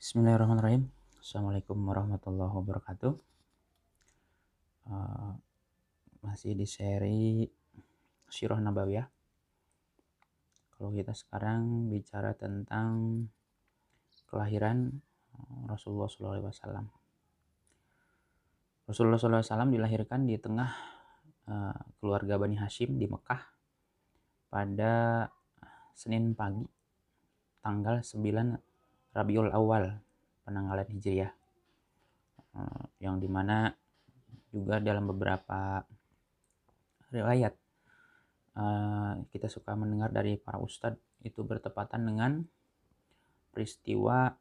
Bismillahirrahmanirrahim. Assalamualaikum warahmatullahi wabarakatuh. Eh, Masih di seri Sirah Nabawiyah. Kalau kita sekarang bicara tentang kelahiran Rasulullah SAW. Rasulullah SAW dilahirkan di tengah keluarga Bani Hashim di Mekah pada Senin pagi, tanggal 9 Rabiul Awal penanggalan Hijriah, yang dimana juga dalam beberapa riwayat kita suka mendengar dari para ustadz itu bertepatan dengan peristiwa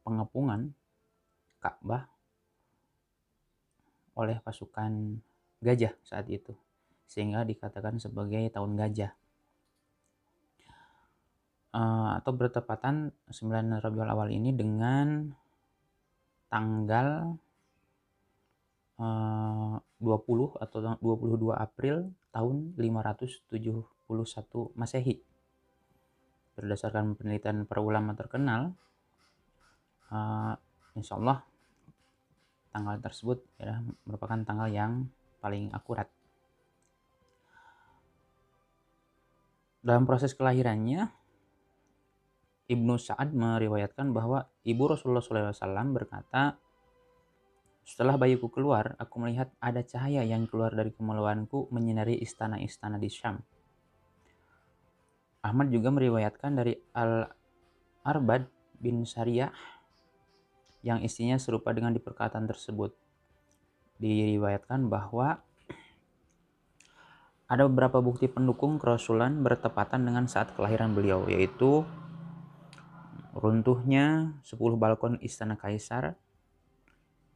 pengepungan Ka'bah oleh pasukan gajah saat itu, sehingga dikatakan sebagai tahun gajah. Atau bertepatan 9 Rabiul Awal ini dengan tanggal 20 atau 22 April tahun 571 Masehi. Berdasarkan penelitian para ulama terkenal, insya Allah tanggal tersebut merupakan tanggal yang paling akurat. Dalam proses kelahirannya, Ibnu Sa'ad meriwayatkan bahwa ibu Rasulullah SAW berkata, "Setelah bayiku keluar, aku melihat ada cahaya yang keluar dari kemaluanku menyinari istana-istana di Syam." Ahmad juga meriwayatkan dari Al-Arbad bin Sariyah yang istrinya serupa dengan di perkataan tersebut. Diriwayatkan bahwa ada beberapa bukti pendukung kerasulan bertepatan dengan saat kelahiran beliau, yaitu runtuhnya 10 balkon istana Kaisar,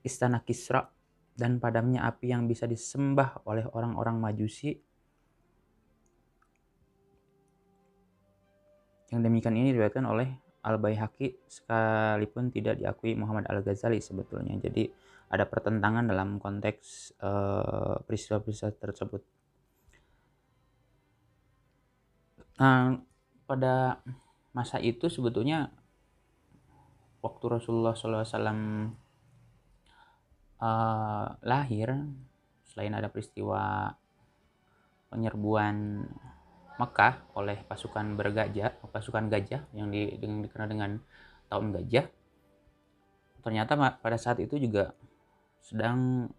istana Kisra, dan padamnya api yang bisa disembah oleh orang-orang Majusi. Yang demikian ini diriwayatkan oleh Al-Baihaqi sekalipun tidak diakui Muhammad Al-Ghazali sebetulnya. Jadi ada pertentangan dalam konteks peristiwa-peristiwa tersebut. Nah, pada masa itu sebetulnya waktu Rasulullah SAW lahir, selain ada peristiwa penyerbuan Mekah oleh pasukan gajah yang dikenal dengan tahun gajah, ternyata pada saat itu juga sedang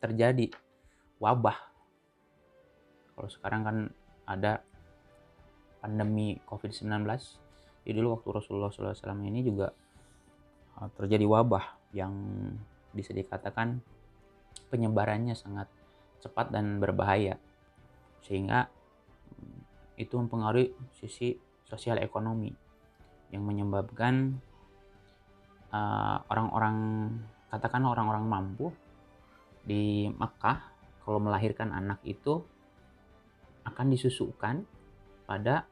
terjadi wabah. Kalau sekarang kan ada pandemi COVID-19, jadi dulu waktu Rasulullah SAW ini juga terjadi wabah yang bisa dikatakan penyebarannya sangat cepat dan berbahaya, sehingga itu mempengaruhi sisi sosial ekonomi yang menyebabkan orang-orang mampu di Makkah kalau melahirkan anak itu akan disusukan pada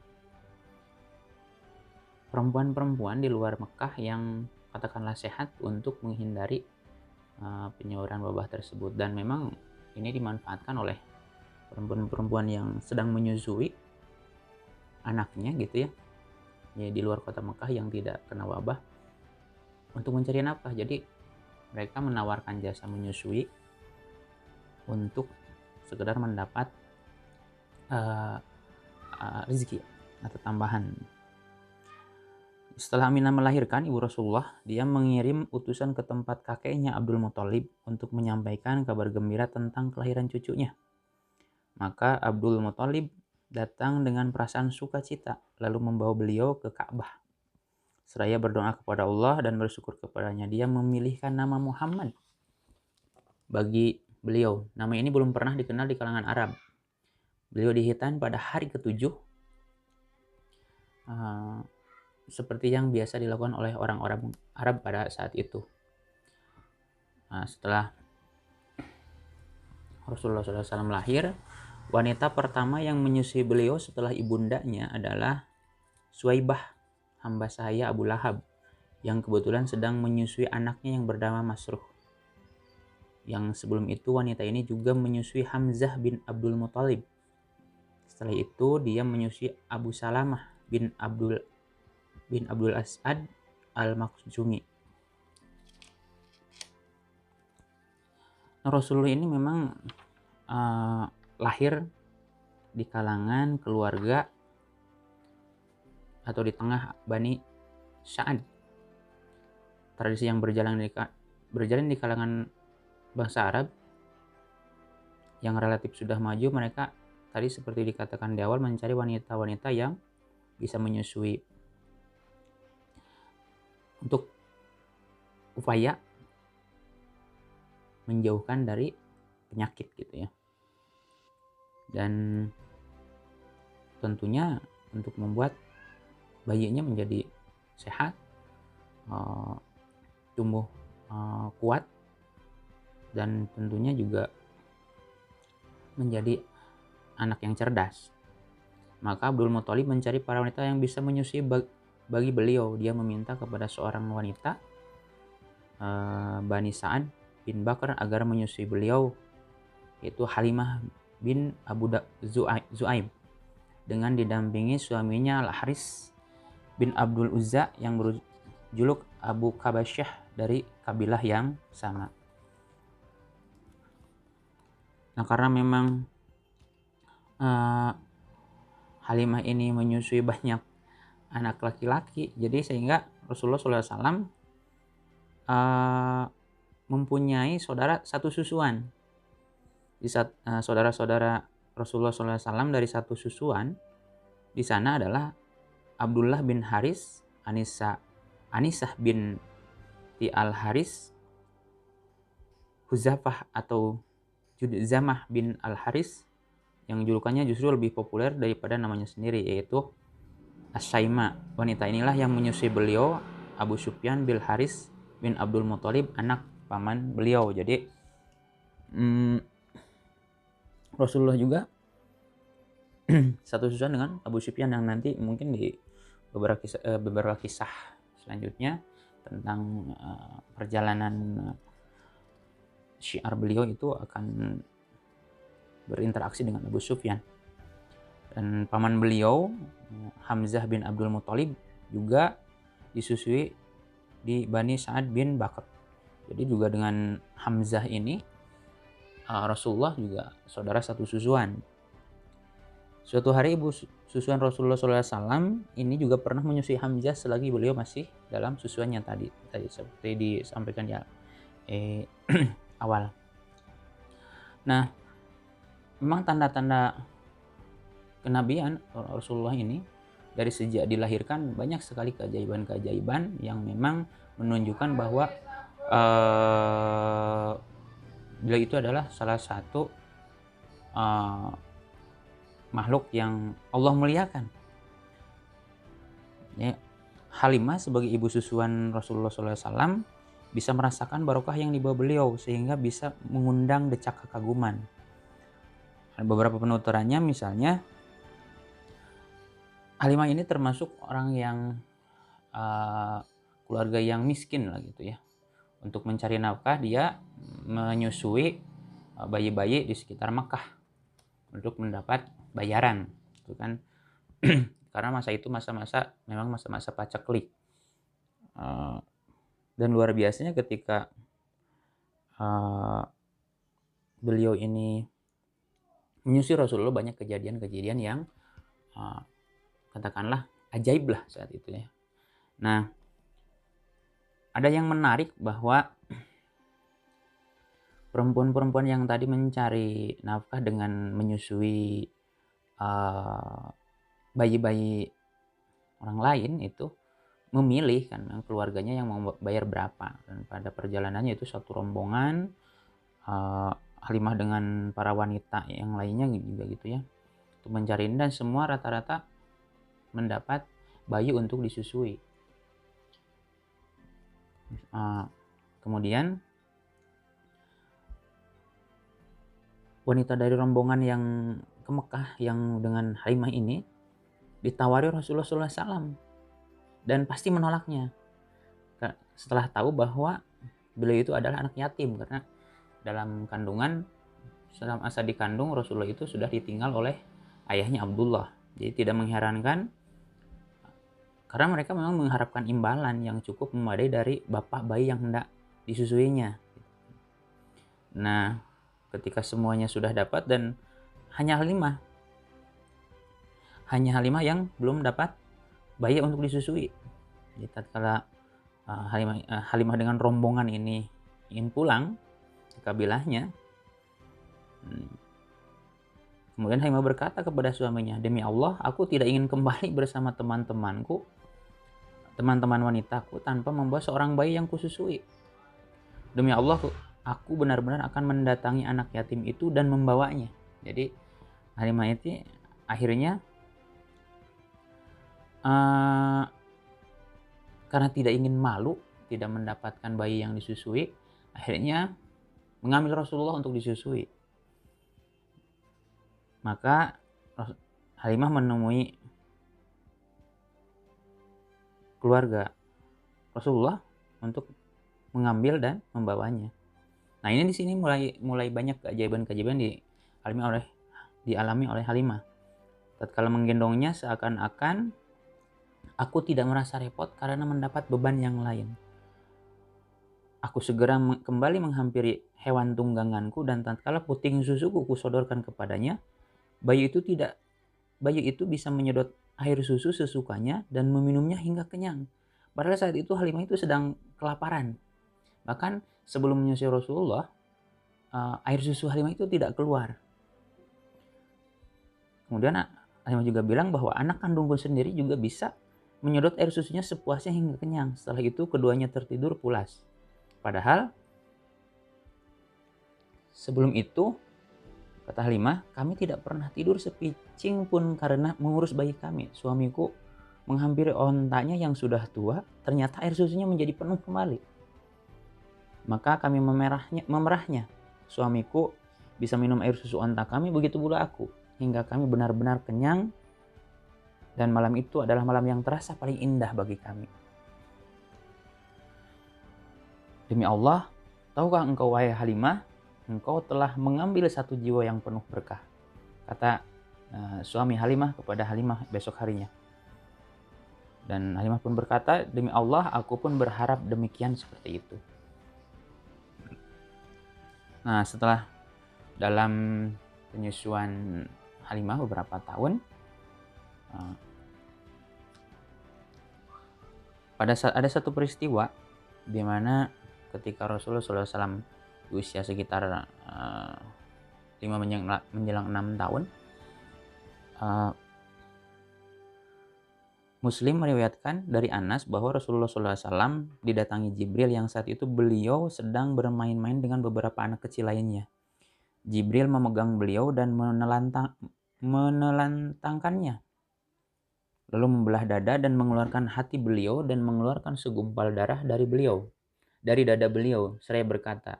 perempuan-perempuan di luar Mekah yang katakanlah sehat untuk menghindari penyebaran wabah tersebut. Dan memang ini dimanfaatkan oleh perempuan-perempuan yang sedang menyusui anaknya gitu ya di luar kota Mekah yang tidak kena wabah untuk mencari nafkah. Jadi mereka menawarkan jasa menyusui untuk sekedar mendapat rezeki atau tambahan. Setelah Aminah melahirkan ibu Rasulullah, dia mengirim utusan ke tempat kakeknya Abdul Muthalib untuk menyampaikan kabar gembira tentang kelahiran cucunya. Maka Abdul Muthalib datang dengan perasaan sukacita lalu membawa beliau ke Ka'bah. Seraya berdoa kepada Allah dan bersyukur kepadanya, dia memilihkan nama Muhammad bagi beliau. Nama ini belum pernah dikenal di kalangan Arab. Beliau dihitan pada hari ke-7 seperti yang biasa dilakukan oleh orang-orang Arab pada saat itu. Setelah Rasulullah SAW lahir, wanita pertama yang menyusui beliau setelah ibundanya adalah Suwaibah, hamba sahaya Abu Lahab, yang kebetulan sedang menyusui anaknya yang bernama Masruh. Yang sebelum itu wanita ini juga menyusui Hamzah bin Abdul Muthalib. Setelah itu dia menyusui Abu Salamah bin Abdul bin Abdul As'ad al-Makhzumi. Rasulullah ini memang lahir di kalangan keluarga atau di tengah Bani Sa'ad. Tradisi yang berjalan di kalangan bangsa Arab yang relatif sudah maju, mereka tadi seperti dikatakan di awal mencari wanita-wanita yang bisa menyusui untuk upaya menjauhkan dari penyakit gitu ya. Dan tentunya untuk membuat bayinya menjadi sehat, tumbuh kuat, dan tentunya juga menjadi anak yang cerdas. Maka Abdul Muthalib mencari para wanita yang bisa menyusui bagi beliau. Dia meminta kepada seorang wanita Bani Sa'ad bin Bakar agar menyusui beliau, yaitu Halimah bin Abu Zu'aib, dengan didampingi suaminya Al-Haris bin Abdul Uzza yang berjuluk Abu Kabasyah dari kabilah yang sama. Nah, karena memang Halimah ini menyusui banyak anak laki-laki, jadi sehingga Rasulullah SAW mempunyai saudara satu susuan. Di saudara-saudara Rasulullah SAW dari satu susuan di sana adalah Abdullah bin Haris, Anisah bin Al-Haris, Huzafah atau Judzamah bin Al-Haris, yang julukannya justru lebih populer daripada namanya sendiri, yaitu As-Saima. Wanita inilah yang menyusui beliau, Abu Sufyan bin Haris bin Abdul Muthalib, anak paman beliau. Jadi Rasulullah juga satu susuan dengan Abu Sufyan, yang nanti mungkin di beberapa kisah selanjutnya tentang perjalanan syiar beliau itu akan berinteraksi dengan Abu Sufyan. Dan paman beliau Hamzah bin Abdul Muthalib juga disusui di Bani Sa'ad bin Bakar. Jadi juga dengan Hamzah ini Rasulullah juga saudara satu susuan. Suatu hari ibu susuan Rasulullah SAW ini juga pernah menyusui Hamzah selagi beliau masih dalam susuannya tadi seperti disampaikan di awal. Nah, memang tanda-tanda kenabian Rasulullah ini dari sejak dilahirkan banyak sekali keajaiban-keajaiban yang memang menunjukkan bahwa beliau itu adalah salah satu makhluk yang Allah muliakan. Ya, Halimah sebagai ibu susuan Rasulullah SAW bisa merasakan barokah yang dibawa beliau sehingga bisa mengundang decak kekaguman. Ada beberapa penuturannya, misalnya Halimah ini termasuk orang yang keluarga yang miskin lah gitu ya. Untuk mencari nafkah dia menyusui bayi-bayi di sekitar Mekah untuk mendapat bayaran, gitu kan. Karena masa itu memang masa-masa paceklik. Dan luar biasanya ketika beliau ini menyusui Rasulullah, banyak kejadian-kejadian yang katakanlah ajaib lah saat itu ya. Nah, ada yang menarik bahwa perempuan-perempuan yang tadi mencari nafkah dengan menyusui bayi-bayi orang lain itu memilih kan keluarganya yang mau bayar berapa. Dan pada perjalanannya itu satu rombongan Halimah dengan para wanita yang lainnya juga gitu ya, untuk mencari, dan semua rata-rata mendapat bayi untuk disusui. Kemudian wanita dari rombongan yang ke Mekah yang dengan Halimah ini ditawari Rasulullah SAW dan pasti menolaknya setelah tahu bahwa beliau itu adalah anak yatim, karena dalam kandungan, selama masa dikandung Rasulullah itu sudah ditinggal oleh ayahnya Abdullah. Jadi tidak mengherankan Karena mereka memang mengharapkan imbalan yang cukup memadai dari bapak bayi yang hendak disusuinya. Nah, ketika semuanya sudah dapat dan hanya Halimah yang belum dapat bayi untuk disusui. Jadi tatkala Halimah dengan rombongan ini ingin pulang ke kabilahnya, kemudian Halimah berkata kepada suaminya, "Demi Allah, aku tidak ingin kembali bersama teman-teman wanitaku tanpa membawa seorang bayi yang kususui. Demi Allah, aku benar-benar akan mendatangi anak yatim itu dan membawanya." Jadi Halimah itu akhirnya karena tidak ingin malu tidak mendapatkan bayi yang disusui, akhirnya mengambil Rasulullah untuk disusui. Maka Halimah menemui keluarga Rasulullah untuk mengambil dan membawanya. Nah, ini di sini mulai banyak keajaiban-keajaiban dialami oleh Halimah. Tatkala menggendongnya seakan-akan aku tidak merasa repot karena mendapat beban yang lain. Aku segera kembali menghampiri hewan tungganganku dan tatkala puting susuku kusodorkan kepadanya, bayi itu bisa menyedot air susu sesukanya dan meminumnya hingga kenyang. Padahal saat itu Halimah itu sedang kelaparan. Bahkan sebelum menyusui Rasulullah, air susu Halimah itu tidak keluar. Kemudian Halimah juga bilang bahwa anak kandungku sendiri juga bisa menyedot air susunya sepuasnya hingga kenyang. Setelah itu keduanya tertidur pulas. Padahal sebelum itu, kata Halimah, kami tidak pernah tidur sepicing pun karena mengurus bayi kami. Suamiku menghampiri ontanya yang sudah tua, ternyata air susunya menjadi penuh kembali. Maka kami memerahnya. Suamiku bisa minum air susu onta kami, begitu pula aku. Hingga kami benar-benar kenyang, dan malam itu adalah malam yang terasa paling indah bagi kami. Demi Allah, tahukah engkau wahai Halimah, engkau telah mengambil satu jiwa yang penuh berkah, kata suami Halimah kepada Halimah besok harinya. Dan Halimah pun berkata, demi Allah, aku pun berharap demikian seperti itu. Nah, setelah dalam penyusuan Halimah beberapa tahun, pada saat ada satu peristiwa di mana ketika Rasulullah SAW di usia sekitar 5 menjelang 6 tahun, Muslim meriwayatkan dari Anas bahwa Rasulullah SAW didatangi Jibril yang saat itu beliau sedang bermain-main dengan beberapa anak kecil lainnya. Jibril memegang beliau dan menelantangkannya, lalu membelah dada dan mengeluarkan hati beliau dan mengeluarkan segumpal darah dari dada beliau, seraya berkata,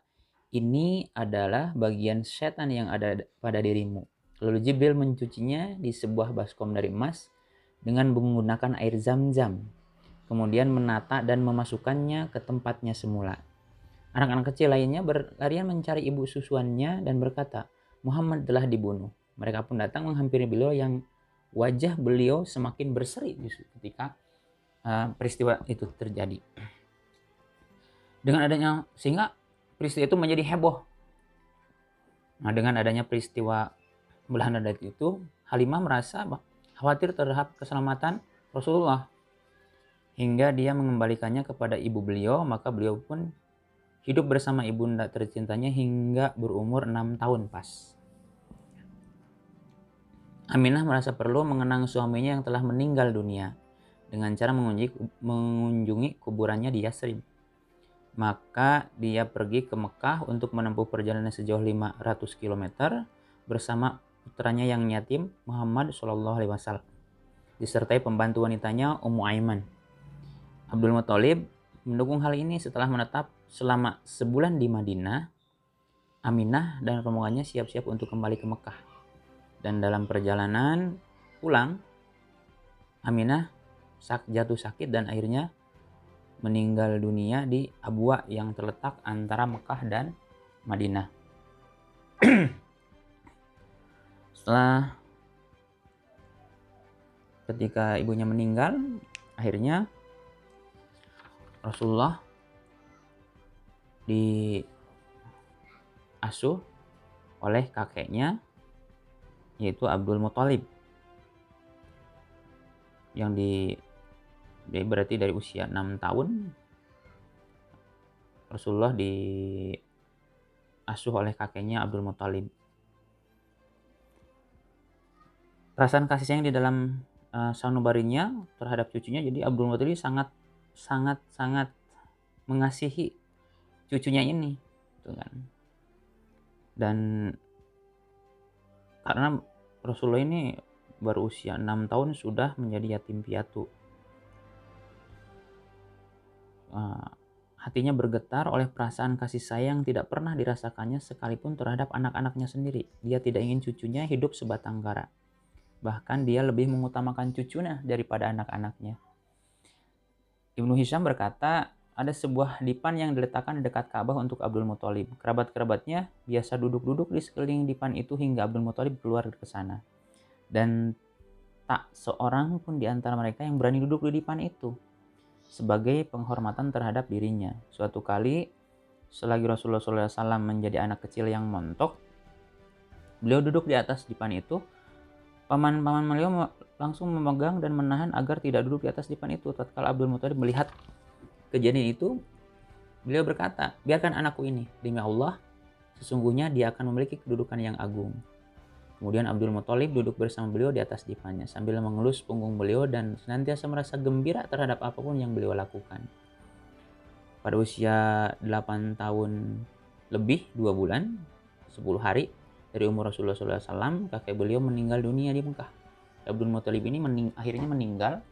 ini adalah bagian setan yang ada pada dirimu. Lalu Jibril mencucinya di sebuah baskom dari emas dengan menggunakan air zam-zam, kemudian menata dan memasukkannya ke tempatnya semula. Anak-anak kecil lainnya berlarian mencari ibu susuannya dan berkata, Muhammad telah dibunuh. Mereka pun datang menghampiri beliau yang wajah beliau semakin berseri ketika peristiwa itu terjadi. Sehingga peristiwa itu menjadi heboh. Nah, dengan adanya peristiwa belahan dada itu, Halimah merasa khawatir terhadap keselamatan Rasulullah. Hingga dia mengembalikannya kepada ibu beliau, maka beliau pun hidup bersama ibunda tercintanya hingga berumur 6 tahun pas. Aminah merasa perlu mengenang suaminya yang telah meninggal dunia dengan cara mengunjungi kuburannya di Yasrib. Maka dia pergi ke Mekah untuk menempuh perjalanan sejauh 500 km bersama putranya yang yatim Muhammad SAW, disertai pembantu wanitanya Ummu Aiman. Abdul Muthalib mendukung hal ini setelah menetap selama sebulan di Madinah. Aminah dan rombongannya siap-siap untuk kembali ke Mekah. Dan dalam perjalanan pulang, Aminah jatuh sakit dan akhirnya meninggal dunia di Abwa yang terletak antara Mekah dan Madinah. Setelah ketika ibunya meninggal, Akhirnya Rasulullah diasuh oleh kakeknya, yaitu Abdul Muthalib, yang berarti dari usia 6 tahun Rasulullah diasuh oleh kakeknya Abdul Muthalib. Perasaan kasih sayang di dalam sanubarinya terhadap cucunya, jadi Abdul Muthalib sangat mengasihi cucunya ini, gitu kan. Dan karena Rasulullah ini baru usia 6 tahun sudah menjadi yatim piatu, hatinya bergetar oleh perasaan kasih sayang tidak pernah dirasakannya sekalipun terhadap anak-anaknya sendiri. Dia tidak ingin cucunya hidup sebatang kara. Bahkan dia lebih mengutamakan cucunya daripada anak-anaknya. Ibnu Hisham berkata, ada sebuah dipan yang diletakkan di dekat Ka'bah untuk Abdul Muthalib. Kerabat-kerabatnya biasa duduk-duduk di sekeliling dipan itu hingga Abdul Muthalib keluar ke sana. Dan tak seorang pun di antara mereka yang berani duduk di dipan itu, sebagai penghormatan terhadap dirinya. Suatu kali, selagi Rasulullah SAW menjadi anak kecil yang montok, beliau duduk di atas dipan itu. Paman-paman beliau langsung memegang dan menahan agar tidak duduk di atas dipan itu. Tatkala Abdul Muthalib melihat kejadian itu, beliau berkata, biarkan anakku ini, demi Allah, sesungguhnya dia akan memiliki kedudukan yang agung. Kemudian Abdul Muthalib duduk bersama beliau di atas dipannya sambil mengelus punggung beliau dan senantiasa merasa gembira terhadap apapun yang beliau lakukan. Pada usia 8 tahun lebih 2 bulan 10 hari dari umur Rasulullah SAW, kakek beliau meninggal dunia di Mekah. Abdul Muthalib ini akhirnya meninggal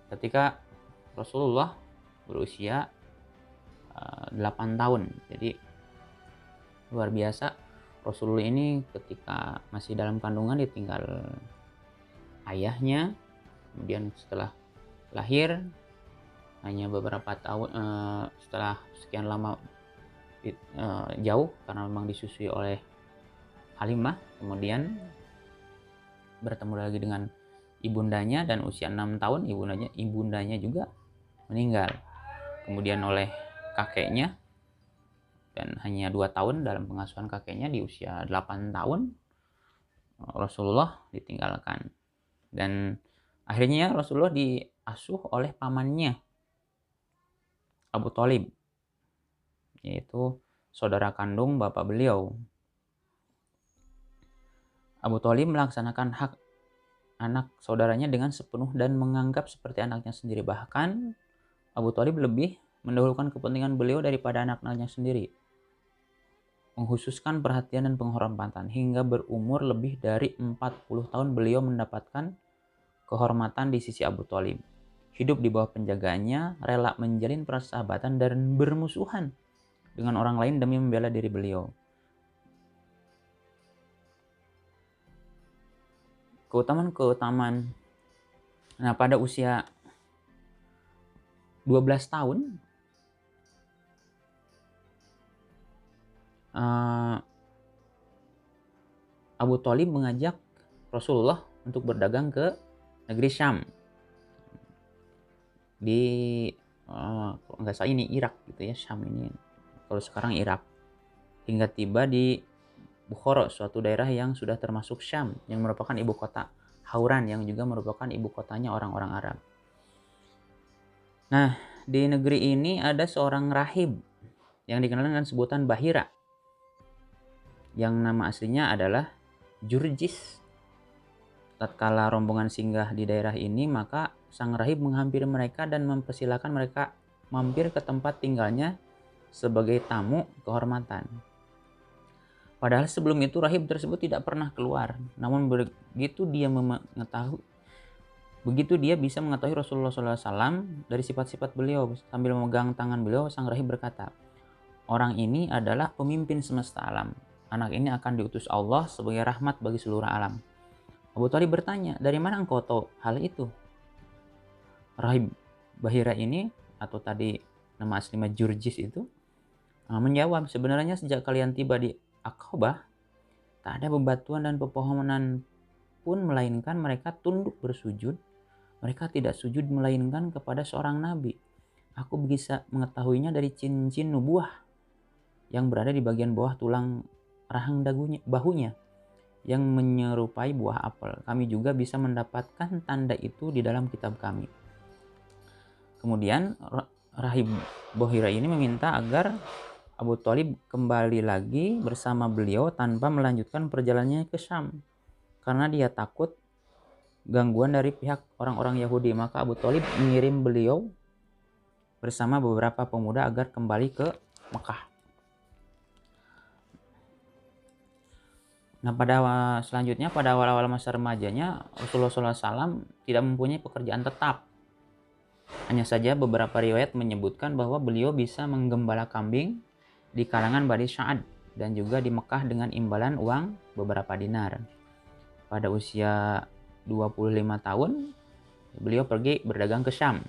ketika Rasulullah berusia 8 tahun. Jadi luar biasa, Rasulullah ini ketika masih dalam kandungan ditinggal ayahnya. Kemudian setelah lahir, hanya beberapa tahun setelah sekian lama jauh karena memang disusui oleh Halimah, kemudian bertemu lagi dengan ibundanya dan usia 6 tahun ibundanya juga meninggal. Kemudian oleh kakeknya, dan hanya 2 tahun dalam pengasuhan kakeknya, di usia 8 tahun Rasulullah ditinggalkan. Dan akhirnya Rasulullah diasuh oleh pamannya Abu Thalib, yaitu saudara kandung bapak beliau. Abu Thalib melaksanakan hak anak saudaranya dengan sepenuh dan menganggap seperti anaknya sendiri. Bahkan Abu Thalib lebih mendahulukan kepentingan beliau daripada anak-anaknya sendiri, mengkhususkan perhatian dan penghormatan. Hingga berumur lebih dari 40 tahun beliau mendapatkan kehormatan di sisi Abu Thalib. Hidup di bawah penjagaannya, rela menjalin persahabatan dan bermusuhan dengan orang lain demi membela diri beliau. Keutamaan. Nah, pada usia 12 tahun Abu Thalib mengajak Rasulullah untuk berdagang ke negeri Syam. Di kalau nggak salah ini Irak gitu ya, Syam ini kalau sekarang Irak. Hingga tiba di Bukhara, suatu daerah yang sudah termasuk Syam, yang merupakan ibu kota Hauran, yang juga merupakan ibu kotanya orang-orang Arab. Nah, di negeri ini ada seorang rahib yang dikenal dengan sebutan Bahira, yang nama aslinya adalah Jurjis. Tatkala rombongan singgah di daerah ini, maka sang rahib menghampiri mereka dan mempersilahkan mereka mampir ke tempat tinggalnya sebagai tamu kehormatan. Padahal sebelum itu rahib tersebut tidak pernah keluar. Namun begitu dia bisa mengetahui Rasulullah SAW dari sifat-sifat beliau, sambil memegang tangan beliau, sang rahib berkata, orang ini adalah pemimpin semesta alam. Anak ini akan diutus Allah sebagai rahmat bagi seluruh alam. Abu Thalib bertanya, dari mana engkau tahu hal itu? Rahib Bahira ini, atau tadi nama aslinya Jurjis itu, menjawab, sebenarnya sejak kalian tiba di Aqabah, tak ada bebatuan dan pepohonan pun, melainkan mereka tunduk bersujud Mereka tidak sujud melainkan kepada seorang nabi. Aku bisa mengetahuinya dari cincin nubuah yang berada di bagian bawah tulang rahang bahunya yang menyerupai buah apel. Kami juga bisa mendapatkan tanda itu di dalam kitab kami. Kemudian Rahib Bohira ini meminta agar Abu Thalib kembali lagi bersama beliau tanpa melanjutkan perjalanannya ke Syam karena dia takut gangguan dari pihak orang-orang Yahudi. Maka Abu Thalib mengirim beliau bersama beberapa pemuda agar kembali ke Mekah. Nah, selanjutnya pada awal-awal masa remajanya Rasulullah SAW tidak mempunyai pekerjaan tetap. Hanya saja beberapa riwayat menyebutkan bahwa beliau bisa menggembala kambing di kalangan Bani Sa'ad dan juga di Mekah dengan imbalan uang beberapa dinar. Pada usia 25 tahun, beliau pergi berdagang ke Syam.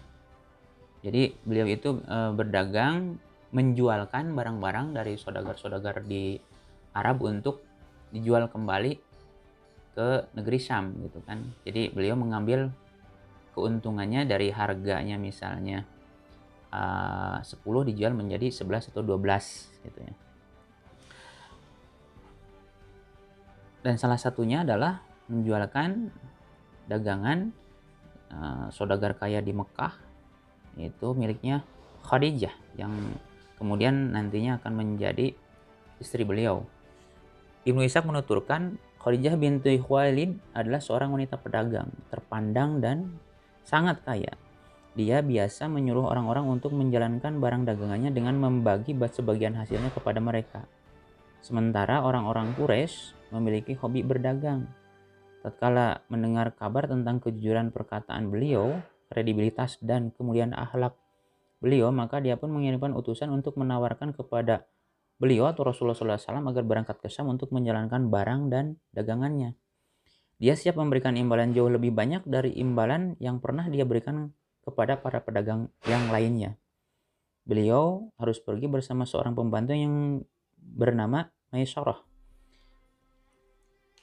Jadi beliau itu berdagang, menjualkan barang-barang dari saudagar-saudagar di Arab untuk dijual kembali ke negeri Syam gitu kan. Jadi beliau mengambil keuntungannya dari harganya misalnya 10 dijual menjadi 11 atau 12 gitu ya. Dan salah satunya adalah menjualkan dagangan saudagar kaya di Mekah, yaitu miliknya Khadijah yang kemudian nantinya akan menjadi istri beliau. Ibnu Ishaq menuturkan Khadijah binti Khuwailid adalah seorang wanita pedagang terpandang dan sangat kaya. Dia biasa menyuruh orang-orang untuk menjalankan barang dagangannya dengan membagi sebagian hasilnya kepada mereka. Sementara orang-orang Quraisy memiliki hobi berdagang. Tatkala mendengar kabar tentang kejujuran perkataan beliau, kredibilitas dan kemudian akhlak beliau, maka dia pun mengirimkan utusan untuk menawarkan kepada beliau atau Rasulullah SAW agar berangkat ke Syam untuk menjalankan barang dan dagangannya. Dia siap memberikan imbalan jauh lebih banyak dari imbalan yang pernah dia berikan kepada para pedagang yang lainnya. Beliau harus pergi bersama seorang pembantu yang bernama Maisarah.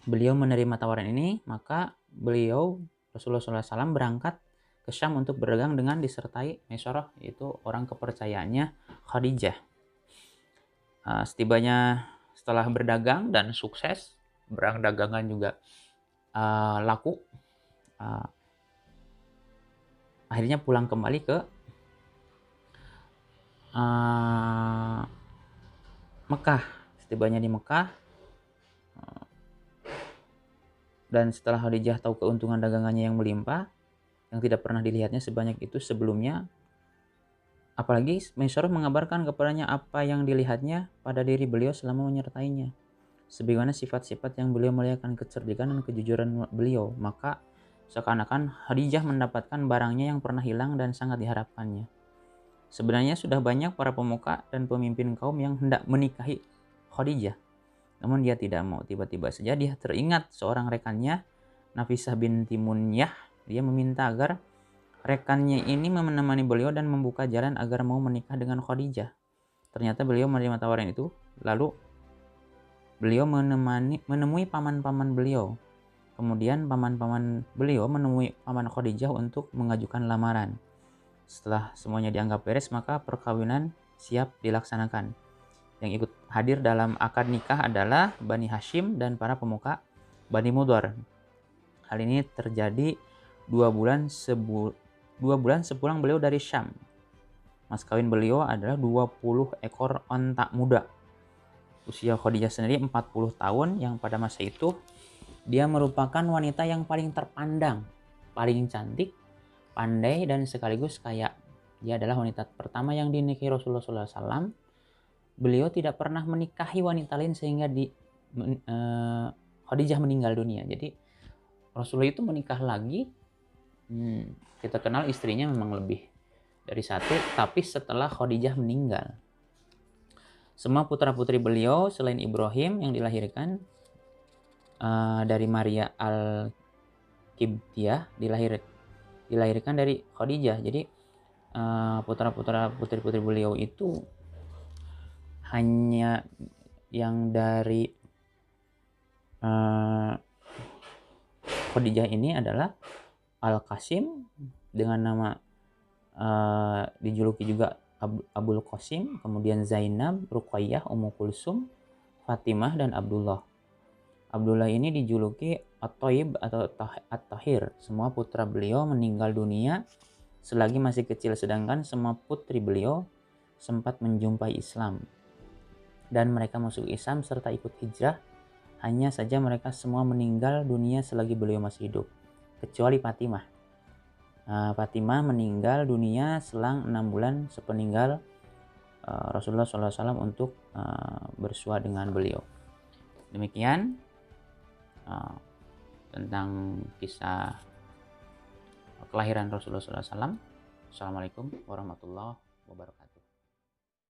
Beliau menerima tawaran ini, maka beliau Rasulullah SAW berangkat ke Syam untuk berdagang dengan disertai Maisarah, yaitu orang kepercayaannya Khadijah. Setibanya setelah berdagang dan sukses, barang dagangan juga laku, akhirnya pulang kembali ke Mekah. Setibanya di Mekah, dan setelah Khadijah tahu keuntungan dagangannya yang melimpah, yang tidak pernah dilihatnya sebanyak itu sebelumnya, apalagi Maisarah mengabarkan kepadanya apa yang dilihatnya pada diri beliau selama menyertainya, sebagaimana sifat-sifat yang beliau muliakan, kecerdikan dan kejujuran beliau, maka seakan-akan Khadijah mendapatkan barangnya yang pernah hilang dan sangat diharapkannya. Sebenarnya sudah banyak para pemuka dan pemimpin kaum yang hendak menikahi Khadijah, namun dia tidak mau. Tiba-tiba saja dia teringat seorang rekannya, Nafisah binti Munyah. Dia meminta agar rekannya ini menemani beliau dan membuka jalan agar mau menikah dengan Khadijah. Ternyata beliau menerima tawaran itu. Lalu beliau menemui paman-paman beliau. Kemudian paman-paman beliau menemui paman Khadijah untuk mengajukan lamaran. Setelah semuanya dianggap beres, maka perkawinan siap dilaksanakan. Yang ikut hadir dalam akad nikah adalah Bani Hashim dan para pemuka Bani Mudhar. Hal ini terjadi 2 bulan sepulang beliau dari Syam. Mas kawin beliau adalah 20 ekor onta muda. Usia Khadijah sendiri 40 tahun, yang pada masa itu dia merupakan wanita yang paling terpandang, paling cantik, pandai, dan sekaligus kaya. Dia adalah wanita pertama yang dinikahi Rasulullah SAW. Beliau tidak pernah menikahi wanita lain sehingga Khadijah meninggal dunia. Jadi Rasulullah itu menikah lagi. Kita kenal istrinya memang lebih dari satu, tapi setelah Khadijah meninggal. Semua putra-putri beliau selain Ibrahim yang dilahirkan dari Maria Al-Qibtiyah dilahirkan dari Khadijah. Jadi putra-putra putri-putri beliau itu hanya yang dari Khadijah ini adalah Al-Qasim dengan nama dijuluki juga Abul Qasim, kemudian Zainab, Ruqayyah, Ummu Kulsum, Fatimah, dan Abdullah. Abdullah ini dijuluki At-Thayyib atau At-Tahir. Semua putra beliau meninggal dunia selagi masih kecil, sedangkan semua putri beliau sempat menjumpai Islam dan mereka masuk Islam serta ikut hijrah. Hanya saja mereka semua meninggal dunia selagi beliau masih hidup, kecuali Fatimah. Fatimah meninggal dunia selang 6 bulan sepeninggal Rasulullah SAW untuk bersua dengan beliau. Demikian tentang kisah kelahiran Rasulullah SAW. Assalamualaikum warahmatullahi wabarakatuh.